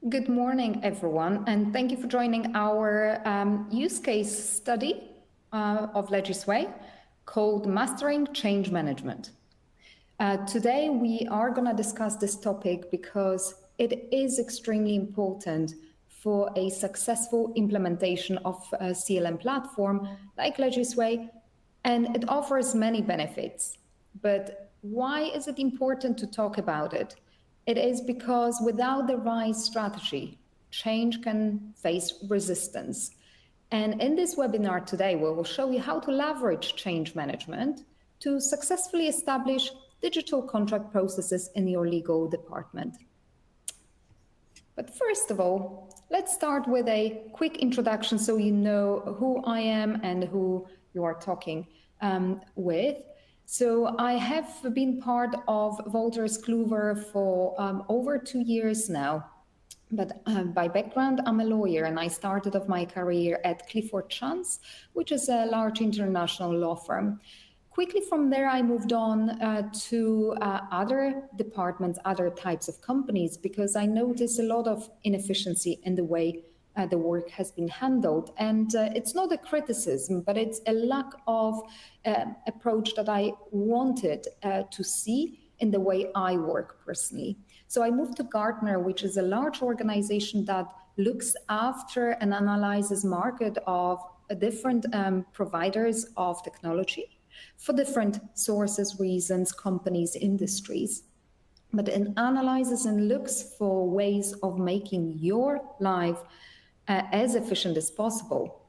Good morning, everyone, and thank you for joining our use case study of Legisway called Mastering Change Management. Today, we are going to discuss this topic because it is extremely important for a successful implementation of a CLM platform like Legisway, and it offers many benefits. But why is it important to talk about it? It is because without the right strategy, change can face resistance. And in this webinar today, we will show you how to leverage change management to successfully establish digital contract processes in your legal department. But first of all, let's start with a quick introduction so you know who I am and who you are talking with. So I have been part of Wolters Kluwer for over 2 years now. But by background, I'm a lawyer, and I started off my career at Clifford Chance, which is a large international law firm. Quickly from there, I moved on to other departments, other types of companies, because I noticed a lot of inefficiency in the way the work has been handled. And it's not a criticism, but it's a lack of approach that I wanted to see in the way I work personally. So I moved to Gartner, which is a large organization that looks after and analyzes market of different providers of technology for different sources, reasons, companies, industries. But it analyzes and looks for ways of making your life as efficient as possible.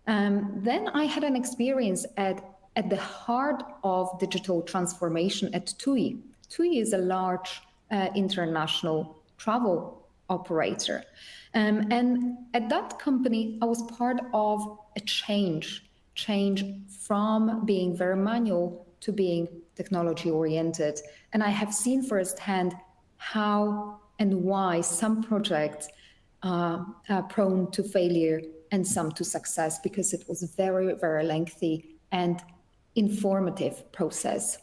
Then I had an experience at the heart of digital transformation at TUI. TUI is a large international travel operator. And at that company, I was part of a change from being very manual to being technology-oriented. And I have seen firsthand how and why some projects are prone to failure and some to success, because it was a very, very lengthy and informative process.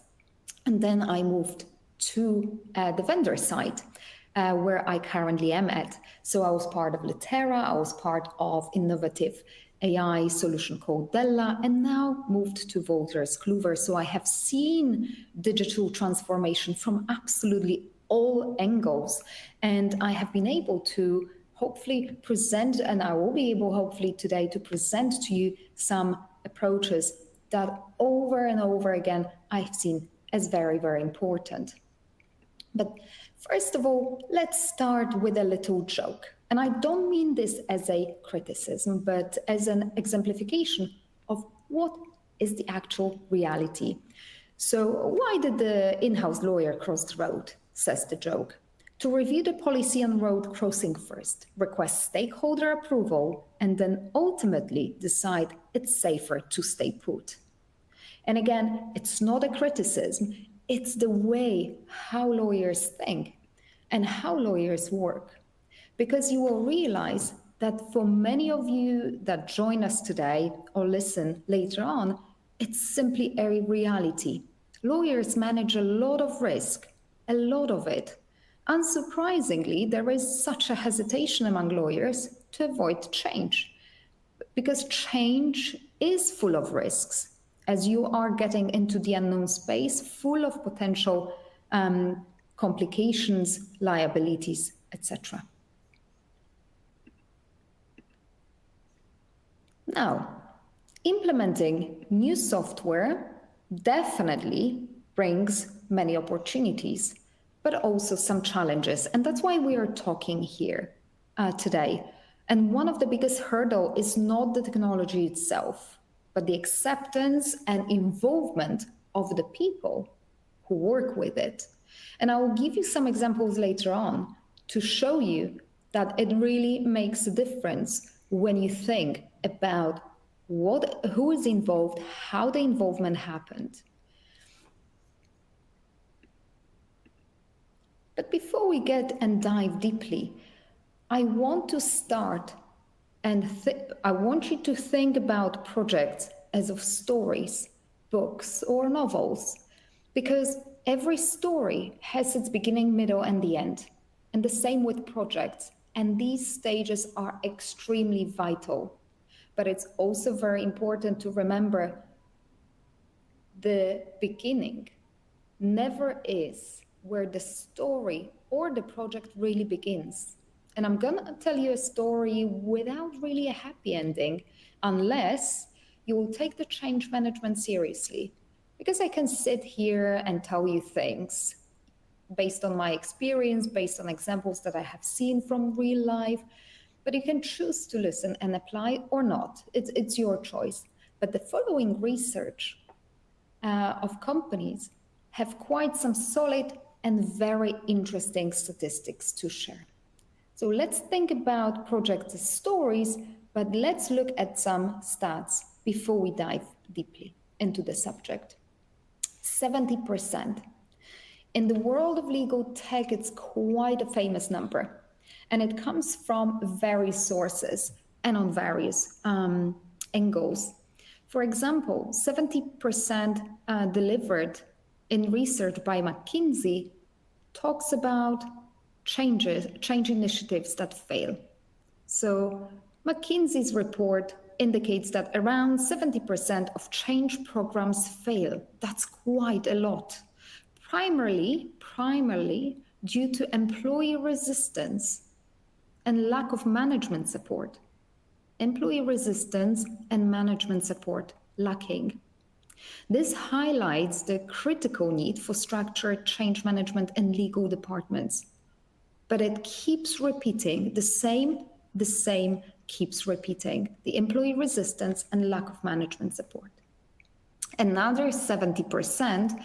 And then I moved to the vendor side, where I currently am at. So I was part of Litera, I was part of innovative AI solution called Della, and now moved to Wolters Kluwer. So I have seen digital transformation from absolutely all angles, and I have been able to hopefully present, and I will be able hopefully today to present to you some approaches that over and over again I've seen as very, very important. But first of all, let's start with a little joke. And I don't mean this as a criticism, but as an exemplification of what is the actual reality. So why did the in-house lawyer cross the road, says the joke? To review the policy on road crossing first, request stakeholder approval, and then ultimately decide it's safer to stay put. And again, it's not a criticism, it's the way how lawyers think and how lawyers work. Because you will realize that for many of you that join us today or listen later on, it's simply a reality. Lawyers manage a lot of risk, a lot of it. Unsurprisingly, there is such a hesitation among lawyers to avoid change, because change is full of risks, as you are getting into the unknown space, full of potential complications, liabilities, etc. Now, implementing new software definitely brings many opportunities, but also some challenges. And that's why we are talking here today. And one of the biggest hurdles is not the technology itself, but the acceptance and involvement of the people who work with it. And I will give you some examples later on to show you that it really makes a difference when you think about who is involved, how the involvement happened. But before we get and dive deeply, I want to start and I want you to think about projects as of stories, books, or novels, because every story has its beginning, middle, and the end. And the same with projects. And these stages are extremely vital. But it's also very important to remember the beginning never is where the story or the project really begins. And I'm gonna tell you a story without really a happy ending, unless you will take the change management seriously. Because I can sit here and tell you things based on my experience, based on examples that I have seen from real life, but you can choose to listen and apply or not. It's your choice. But the following research of companies have quite some solid and very interesting statistics to share. So let's think about project stories, but let's look at some stats before we dive deeply into the subject. 70%. In the world of legal tech, it's quite a famous number, and it comes from various sources and on various angles. For example, 70% delivered in research by McKinsey talks about change initiatives that fail. So McKinsey's report indicates that around 70% of change programs fail. That's quite a lot. Primarily due to employee resistance and lack of management support. Employee resistance and management support lacking. This highlights the critical need for structured change management in legal departments. But it keeps repeating the same keeps repeating, the employee resistance and lack of management support. Another 70%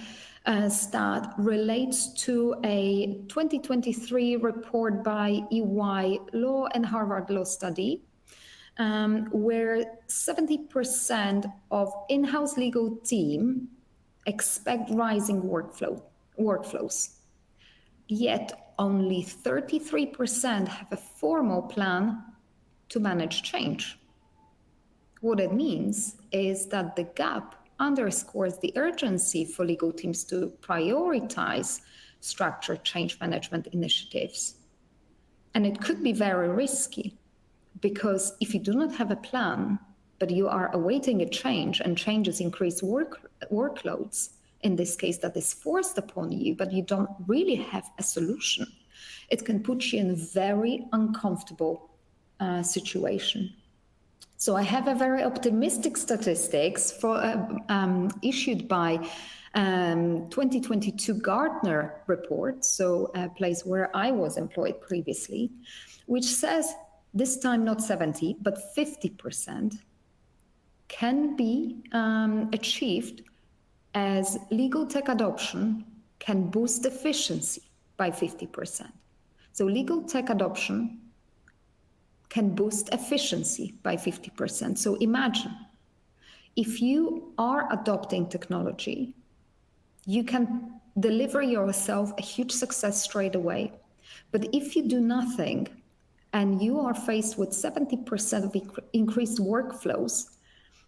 stat relates to a 2023 report by EY Law and Harvard Law study, where 70% of in-house legal team expect rising workflows. Yet only 33% have a formal plan to manage change. What it means is that the gap underscores the urgency for legal teams to prioritize structured change management initiatives. And it could be very risky, because if you do not have a plan, but you are awaiting a change and changes increase workloads, in this case that is forced upon you, but you don't really have a solution, it can put you in a very uncomfortable situation. So I have a very optimistic statistics issued by 2022 Gartner report, so a place where I was employed previously, which says this time not 70, but 50% can be achieved as legal tech adoption can boost efficiency by 50%. So legal tech adoption can boost efficiency by 50%. So imagine, if you are adopting technology, you can deliver yourself a huge success straight away. But if you do nothing and you are faced with 70% of increased workflows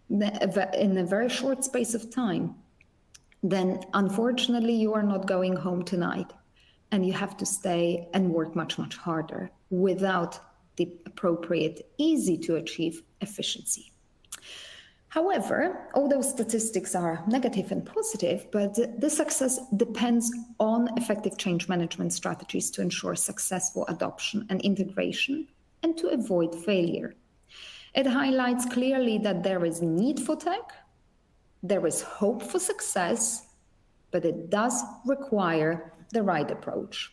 in a very short space of time, then unfortunately you are not going home tonight, and you have to stay and work much, much harder without the appropriate, easy to achieve efficiency. However, all those statistics are negative and positive, but the success depends on effective change management strategies to ensure successful adoption and integration and to avoid failure. It highlights clearly that there is need for tech, there is hope for success, but it does require the right approach.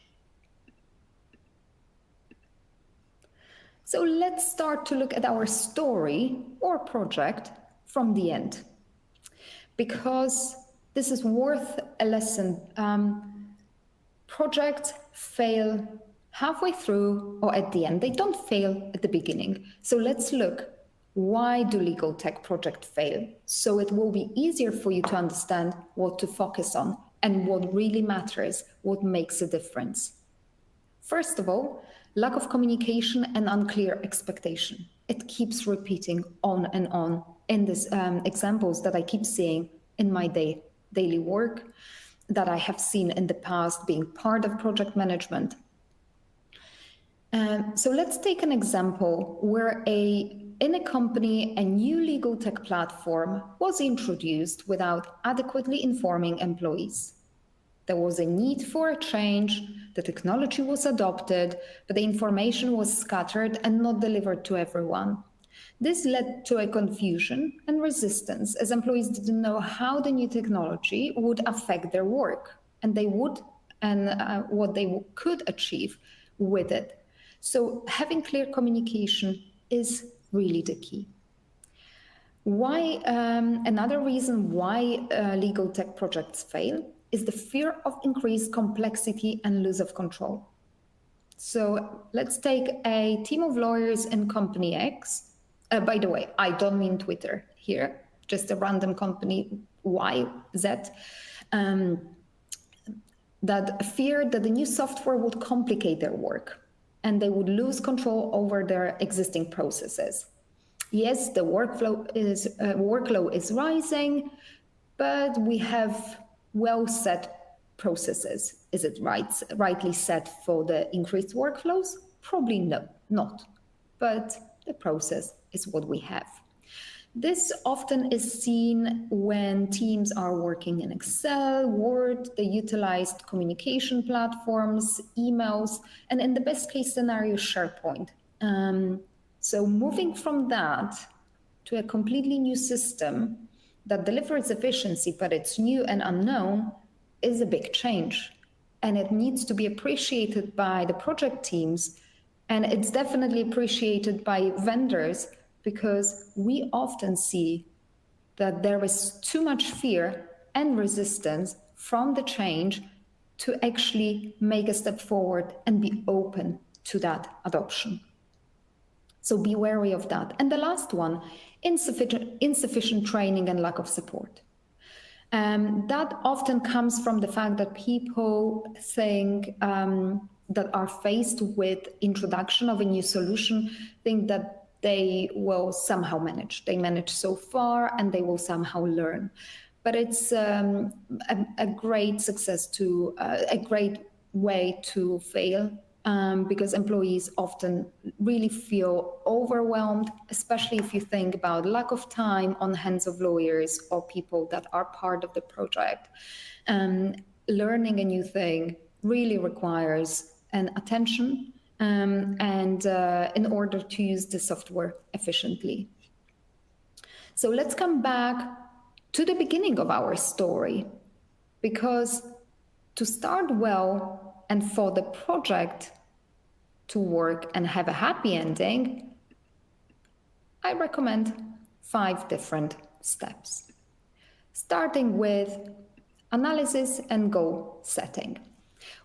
So let's start to look at our story or project from the end, because this is worth a lesson. Projects fail halfway through or at the end. They don't fail at the beginning. So let's look, why do legal tech projects fail? So it will be easier for you to understand what to focus on and what really matters, what makes a difference. First of all, lack of communication and unclear expectation. It keeps repeating on and on in these examples that I keep seeing in my daily work, that I have seen in the past being part of project management. So let's take an example where in a company, a new legal tech platform was introduced without adequately informing employees. There was a need for a change, the technology was adopted, but the information was scattered and not delivered to everyone. This led to a confusion and resistance as employees didn't know how the new technology would affect their work and what they could achieve with it. So having clear communication is really the key. Another reason why legal tech projects fail is the fear of increased complexity and loss of control. So let's take a team of lawyers in company X. By the way, I don't mean Twitter here, just a random company Y, Z, that feared that the new software would complicate their work and they would lose control over their existing processes. Yes, the workload is rising, but we have well-set processes. Is it rightly set for the increased workflows? Probably no, not. But the process is what we have. This often is seen when teams are working in Excel, Word, they utilized communication platforms, emails, and in the best case scenario, SharePoint. So moving from that to a completely new system that delivers efficiency, but it's new and unknown, is a big change. And it needs to be appreciated by the project teams. And it's definitely appreciated by vendors because we often see that there is too much fear and resistance from the change to actually make a step forward and be open to that adoption. So be wary of that. And the last one, insufficient training and lack of support. That often comes from the fact that people think that are faced with introduction of a new solution think that they will somehow manage. They manage so far and they will somehow learn. But it's a great a great way to fail because employees often really feel overwhelmed, especially if you think about lack of time on the hands of lawyers or people that are part of the project. Learning a new thing really requires an attention and in order to use the software efficiently. So let's come back to the beginning of our story, because to start well and for the project to work and have a happy ending, I recommend 5 different steps. Starting with analysis and goal setting.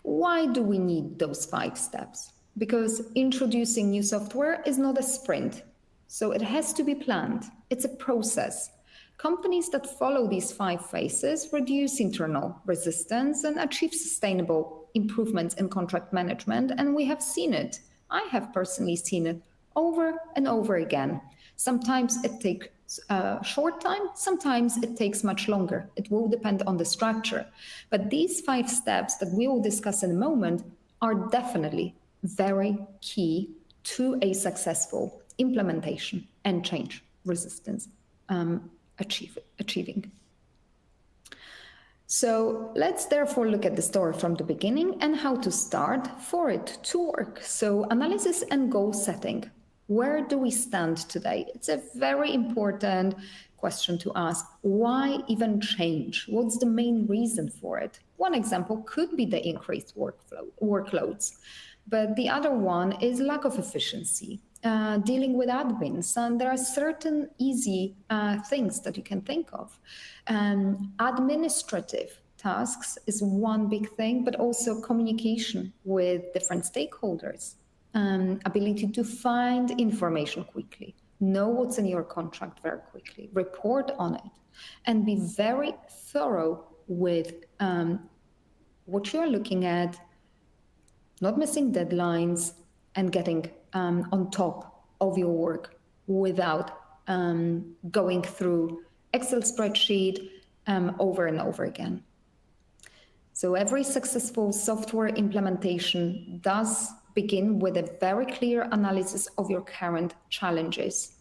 Why do we need those 5 steps? Because introducing new software is not a sprint, so it has to be planned. It's a process. Companies that follow these 5 phases reduce internal resistance and achieve sustainable improvements in contract management, and we have seen it. I have personally seen it over and over again. Sometimes it takes a short time, sometimes it takes much longer. It will depend on the structure. But these 5 steps that we will discuss in a moment are definitely very key to a successful implementation and change resistance achieving. So let's therefore look at the story from the beginning and how to start for it to work. So analysis and goal setting. Where do we stand today? It's a very important question to ask. Why even change? What's the main reason for it? One example could be the increased workloads, but the other one is lack of efficiency, dealing with admins. And there are certain easy things that you can think of. Administrative tasks is one big thing, but also communication with different stakeholders, ability to find information quickly, know what's in your contract very quickly, report on it, and be very thorough with what you're looking at, not missing deadlines, and getting on top of your work without going through Excel spreadsheet over and over again. So every successful software implementation does begin with a very clear analysis of your current challenges.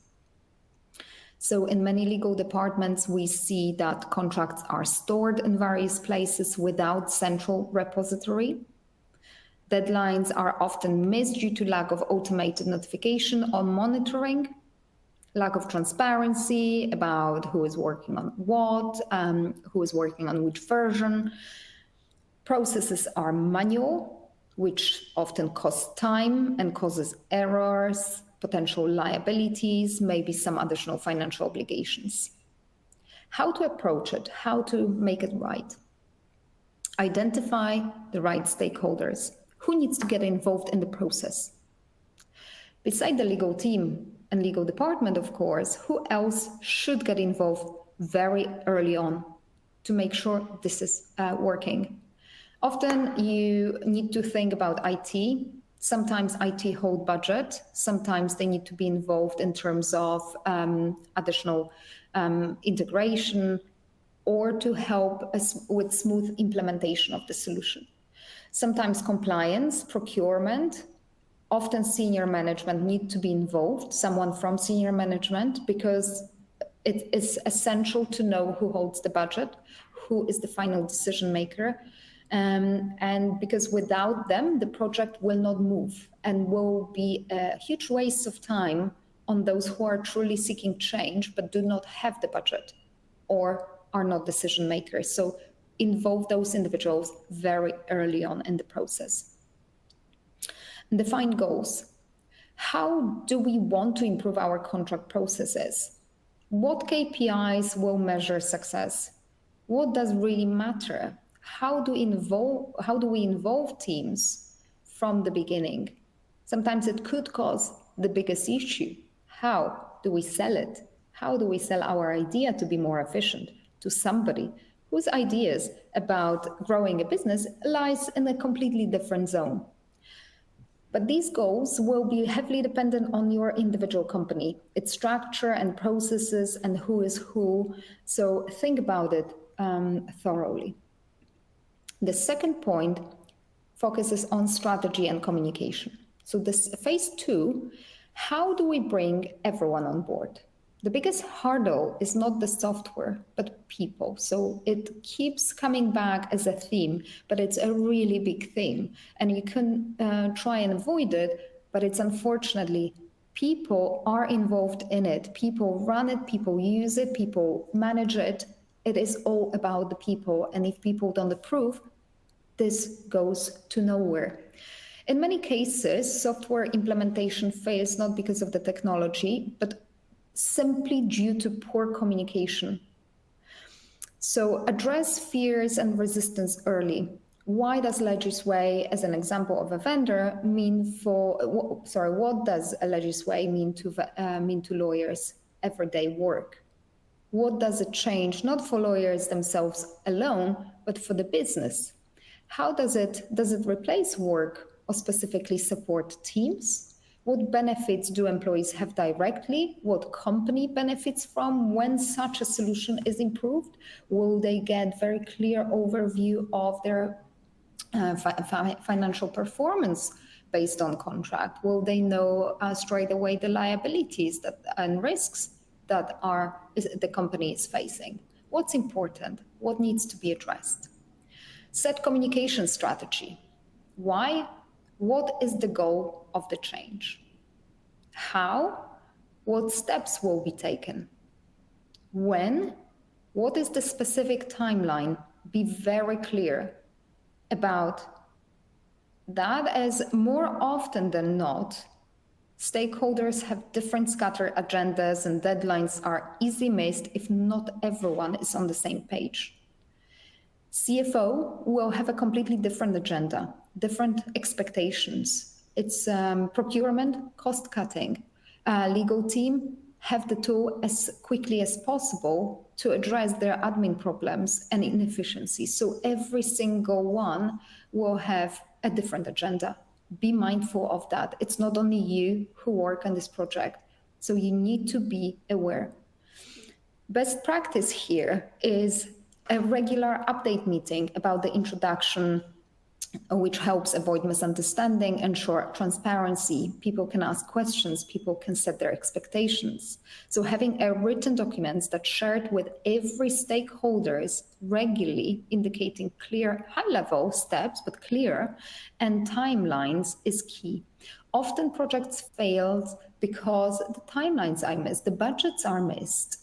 So in many legal departments, we see that contracts are stored in various places without central repository. Deadlines are often missed due to lack of automated notification or monitoring, lack of transparency about who is working on what, who is working on which version. Processes are manual, which often costs time and causes errors, potential liabilities, maybe some additional financial obligations. How to approach it, how to make it right. Identify the right stakeholders. Who needs to get involved in the process? Beside the legal team and legal department, of course, who else should get involved very early on to make sure this is working? Often you need to think about IT. Sometimes IT hold budget. Sometimes they need to be involved in terms of additional integration or to help us with smooth implementation of the solution. Sometimes compliance, procurement, often senior management need to be involved, someone from senior management, because it is essential to know who holds the budget, who is the final decision maker. And because without them, the project will not move and will be a huge waste of time on those who are truly seeking change but do not have the budget or are not decision makers. So involve those individuals very early on in the process. And define goals. How do we want to improve our contract processes? What KPIs will measure success? What does really matter? How do we involve teams from the beginning? Sometimes it could cause the biggest issue. How do we sell it? How do we sell our idea to be more efficient to somebody whose ideas about growing a business lies in a completely different zone? But these goals will be heavily dependent on your individual company, its structure and processes and who is who. So think about it thoroughly. The second point focuses on strategy and communication. So this phase 2, how do we bring everyone on board? The biggest hurdle is not the software, but people. So it keeps coming back as a theme, but it's a really big theme. And you can try and avoid it, but it's unfortunately, people are involved in it. People run it, people use it, people manage it. It is all about the people. And if people don't approve, this goes to nowhere. In many cases, software implementation fails not because of the technology, but simply due to poor communication. So address fears and resistance early. Why does Legisway, as an example of a vendor, what does a Legisway mean to lawyers' everyday work? What does it change, not for lawyers themselves alone, but for the business? How does it replace work or specifically support teams? What benefits do employees have directly? What company benefits from when such a solution is improved? Will they get very clear overview of their financial performance based on contract? Will they know straight away the liabilities and risks that the company is facing? What's important? What needs to be addressed? Set communication strategy. Why? What is the goal of the change? How? What steps will be taken? When? What is the specific timeline? Be very clear about that, as more often than not, stakeholders have different scattered agendas and deadlines are easily missed if not everyone is on the same page. CFO will have a completely different agenda, different expectations. It's procurement, cost cutting. Legal team have the tool as quickly as possible to address their admin problems and inefficiencies. So every single one will have a different agenda. Be mindful of that. It's not only you who work on this project, so you need to be aware. Best practice here is a regular update meeting about the introduction which helps avoid misunderstanding, ensure transparency. People can ask questions, people can set their expectations. So having a written document that's shared with every stakeholders regularly, indicating clear high-level steps, but clear, and timelines is key. Often projects fail because the timelines are missed, the budgets are missed,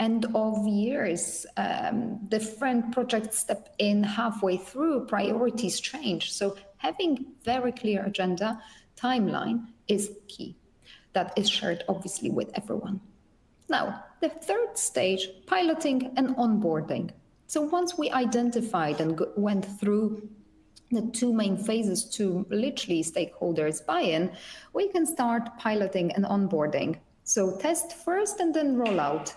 end of years, different projects step in halfway through, priorities change. So having very clear agenda, timeline is key. That is shared obviously with everyone. Now, the third stage, piloting and onboarding. So once we identified and went through the two main phases to literally stakeholders buy-in, we can start piloting and onboarding. So test first and then roll out.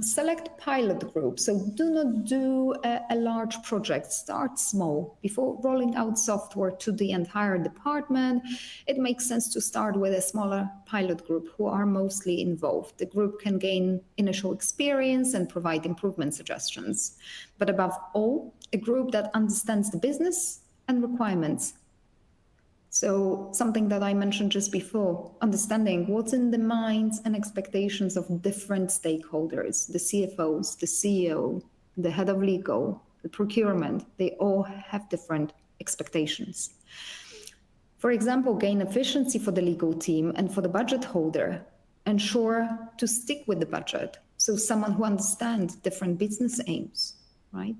Select pilot groups. So do not do a large project. Start small. Before rolling out software to the entire department, it makes sense to start with a smaller pilot group who are mostly involved. The group can gain initial experience and provide improvement suggestions. But above all, a group that understands the business and requirements. So something that I mentioned just before, understanding what's in the minds and expectations of different stakeholders, the CFOs, the CEO, the head of legal, the procurement, they all have different expectations. For example, gain efficiency for the legal team and for the budget holder, ensure to stick with the budget. So someone who understands different business aims, right?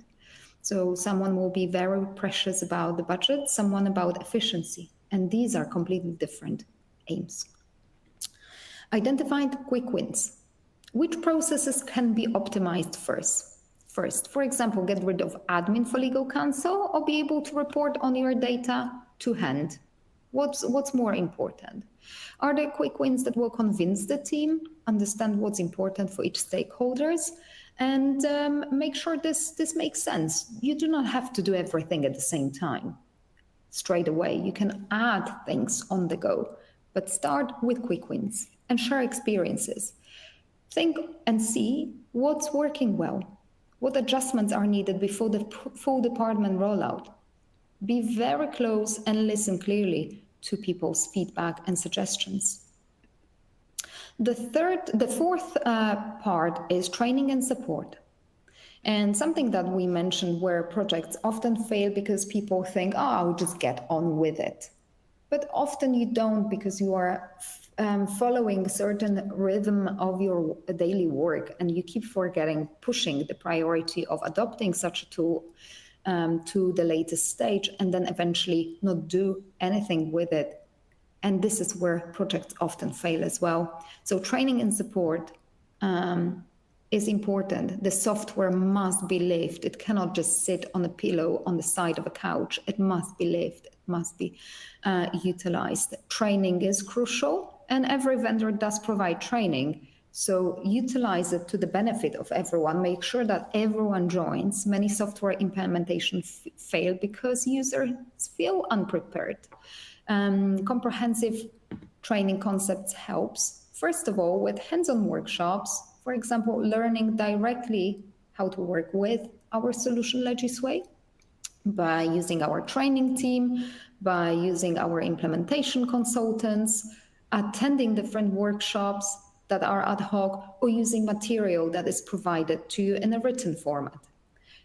So someone will be very precious about the budget, someone about efficiency. And these are completely different aims. Identified quick wins. Which processes can be optimized first? For example, get rid of admin for legal counsel or be able to report on your data to hand. What's more important? Are there quick wins that will convince the team, understand what's important for each stakeholders, and make sure this makes sense? You do not have to do everything at the same time. Straight away, you can add things on the go, but start with quick wins and share experiences. Think and see what's working well, what adjustments are needed before the full department rollout. Be very close and listen clearly to people's feedback and suggestions. The fourth part is training and support. And something that we mentioned where projects often fail because people think, oh, I'll just get on with it. But often you don't, because you are following a certain rhythm of your daily work and you keep forgetting, pushing the priority of adopting such a tool to the latest stage and then eventually not do anything with it. And this is where projects often fail as well. So training and support is important. The software must be lived. It cannot just sit on a pillow on the side of a couch. It must be lived. It must be utilized. Training is crucial, and every vendor does provide training. So utilize it to the benefit of everyone. Make sure that everyone joins. Many software implementations fail because users feel unprepared. Comprehensive training concepts helps. First of all, with hands-on workshops, for example, learning directly how to work with our solution Legisway by using our training team, by using our implementation consultants, attending different workshops that are ad hoc, or using material that is provided to you in a written format.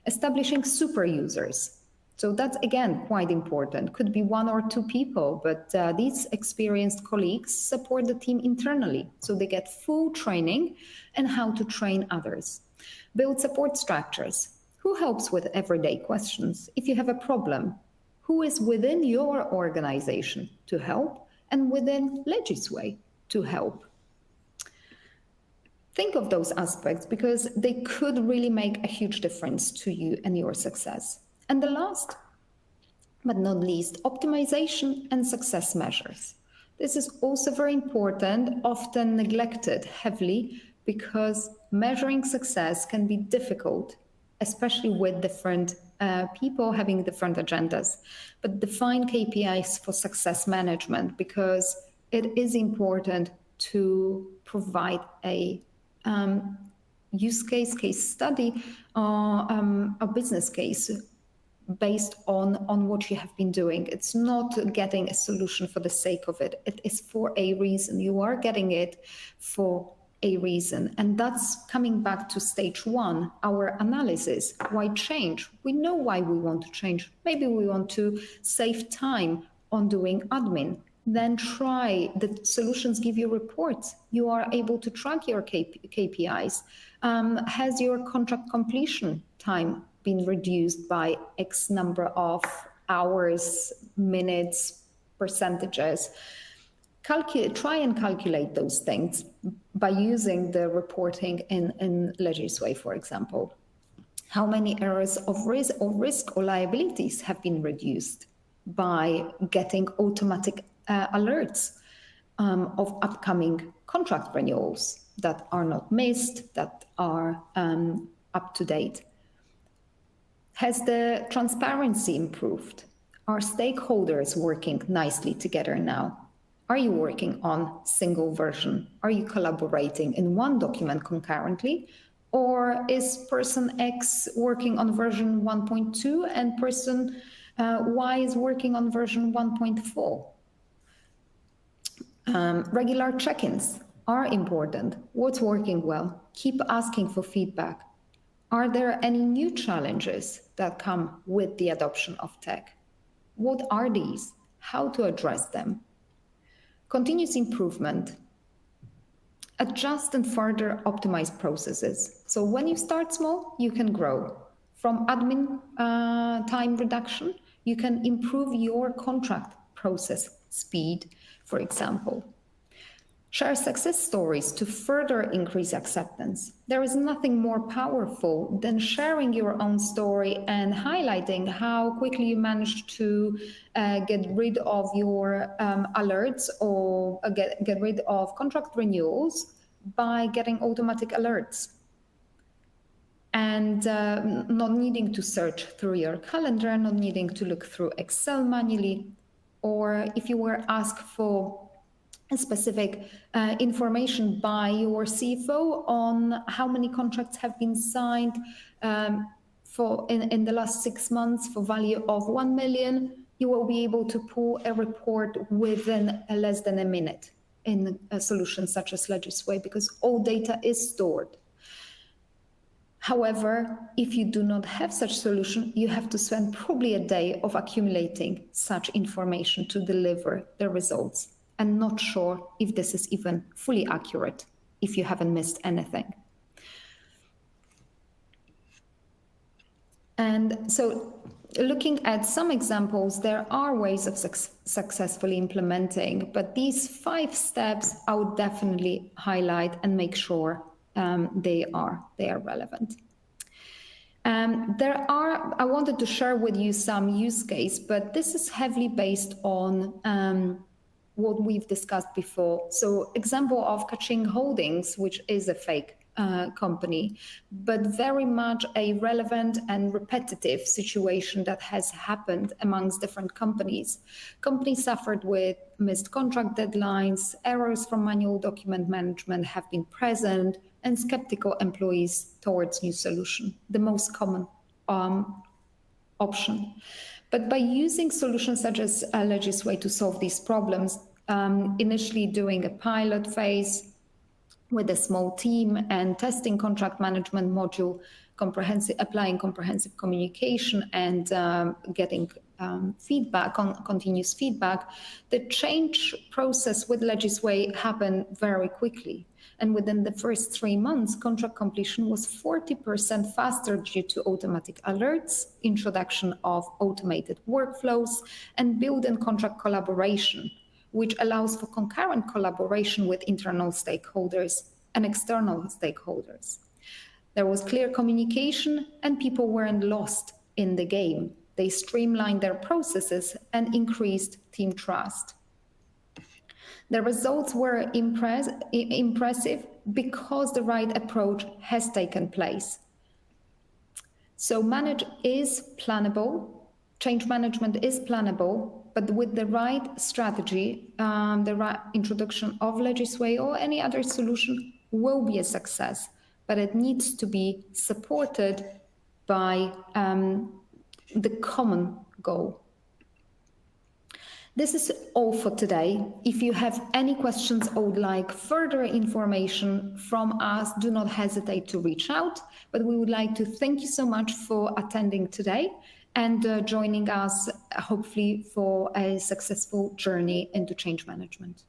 Establishing super users. So that's, again, quite important. Could be one or two people, but these experienced colleagues support the team internally. So they get full training and how to train others. Build support structures. Who helps with everyday questions? If you have a problem, who is within your organization to help and within Legisway to help? Think of those aspects because they could really make a huge difference to you and your success. And the last, but not least, optimization and success measures. This is also very important, often neglected heavily because measuring success can be difficult, especially with different people having different agendas. But define KPIs for success management because it is important to provide a use case study or a business case based on what you have been doing. It's not getting a solution for the sake of it. It is for a reason. You are getting it for a reason. And that's coming back to stage one, our analysis. Why change? We know why we want to change. Maybe we want to save time on doing admin. Then try the solutions, give you reports. You are able to track your KPIs. Has your contract completion time been reduced by X number of hours, minutes, percentages? Try and calculate those things by using the reporting in Legisway, for example. How many errors of risk or liabilities have been reduced by getting automatic alerts of upcoming contract renewals that are not missed, that are up to date? Has the transparency improved? Are stakeholders working nicely together now? Are you working on single version? Are you collaborating in one document concurrently? Or is person X working on version 1.2 and person Y is working on version 1.4? Regular check-ins are important. What's working well? Keep asking for feedback. Are there any new challenges that come with the adoption of tech? What are these? How to address them? Continuous improvement. Adjust and further optimize processes. So when you start small, you can grow. From admin time reduction, you can improve your contract process speed, for example. Share success stories to further increase acceptance. There is nothing more powerful than sharing your own story and highlighting how quickly you managed to get rid of your alerts or get rid of contract renewals by getting automatic alerts. And not needing to search through your calendar, not needing to look through Excel manually, or if you were asked for specific information by your CFO on how many contracts have been signed in the last 6 months for value of 1 million, you will be able to pull a report within less than a minute in a solution such as Legisway, because all data is stored. However, if you do not have such solution, you have to spend probably a day of accumulating such information to deliver the results. And not sure if this is even fully accurate, if you haven't missed anything. And so looking at some examples, there are ways of successfully implementing, but these 5 steps I would definitely highlight and make sure they are relevant. I wanted to share with you some use case, but this is heavily based on what we've discussed before. So example of Kaching Holdings, which is a fake company, but very much a relevant and repetitive situation that has happened amongst different companies. Companies suffered with missed contract deadlines, errors from manual document management have been present, and skeptical employees towards new solution, the most common option. But by using solutions such as Legisway to solve these problems, initially doing a pilot phase with a small team and testing contract management module, applying comprehensive communication and getting continuous feedback, the change process with Legisway happened very quickly. And within the first 3 months, contract completion was 40% faster due to automatic alerts, introduction of automated workflows, and build-in contract collaboration, which allows for concurrent collaboration with internal stakeholders and external stakeholders. There was clear communication and people weren't lost in the game. They streamlined their processes and increased team trust. The results were impressive because the right approach has taken place. So change management is plannable, but with the right strategy, the right introduction of Legisway or any other solution will be a success, but it needs to be supported by the common goal. This is all for today. If you have any questions or would like further information from us, do not hesitate to reach out. But we would like to thank you so much for attending today and joining us, hopefully, for a successful journey into change management.